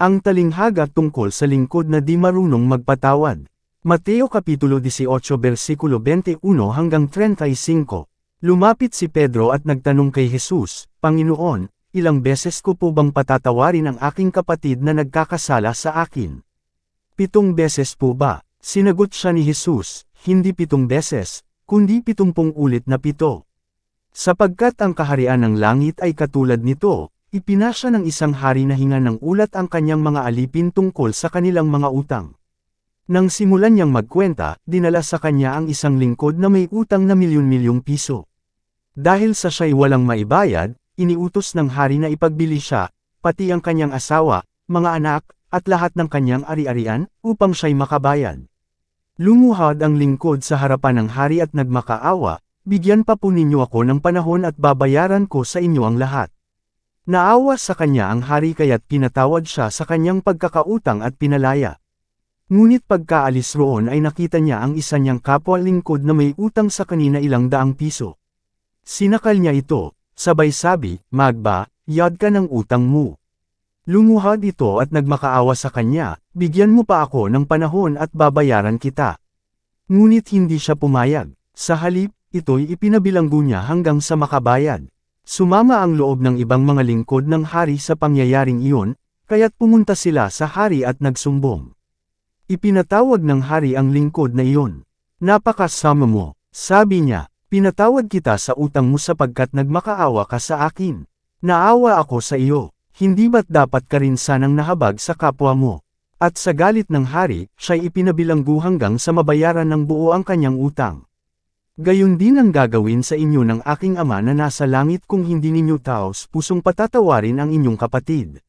Ang talinghaga tungkol sa lingkod na di marunong magpatawad. Mateo Kapitulo 18 versikulo 21 hanggang 35. Lumapit si Pedro at nagtanong kay Jesus, Panginoon, ilang beses ko po bang patatawarin ang aking kapatid na nagkakasala sa akin? 7 beses po ba? Sinagot siya ni Jesus, hindi 7 beses, kundi 70 ulit na 7. Sapagkat ang kaharian ng langit ay katulad nito, ipinasya ng isang hari na hingan ng ulat ang kanyang mga alipin tungkol sa kanilang mga utang. Nang simulan niyang magkwenta, dinala sa kanya ang isang lingkod na may utang na milyon-milyong piso. Dahil sa siya'y walang maibayad, iniutos ng hari na ipagbili siya, pati ang kanyang asawa, mga anak, at lahat ng kanyang ari-arian, upang siya'y makabayad. Lumuhad ang lingkod sa harapan ng hari at nagmakaawa, bigyan pa po ninyo ako ng panahon at babayaran ko sa inyo ang lahat. Naawa sa kanya ang hari kaya't pinatawad siya sa kanyang pagkakautang at pinalaya. Ngunit pagkaalis roon ay nakita niya ang isa niyang kapwa lingkod na may utang sa kanina ilang daang piso. Sinakal niya ito, sabay sabi, magbayad ka ng utang mo. Lumuhad ito at nagmakaawa sa kanya, bigyan mo pa ako ng panahon at babayaran kita. Ngunit hindi siya pumayag, sa halip, ito'y ipinabilanggo niya hanggang sa makabayad. Sumama ang loob ng ibang mga lingkod ng hari sa pangyayaring iyon, kaya't pumunta sila sa hari at nagsumbong. Ipinatawag ng hari ang lingkod na iyon. Napakasama mo, sabi niya, pinatawad kita sa utang mo sapagkat nagmakaawa ka sa akin. Naawa ako sa iyo, hindi ba't dapat ka rin sanang nahabag sa kapwa mo? At sa galit ng hari, siya'y ipinabilanggo hanggang sa mabayaran ng buo ang kanyang utang. Gayon din ang gagawin sa inyo ng aking ama na nasa langit kung hindi ninyo taos pusong patatawarin ang inyong kapatid.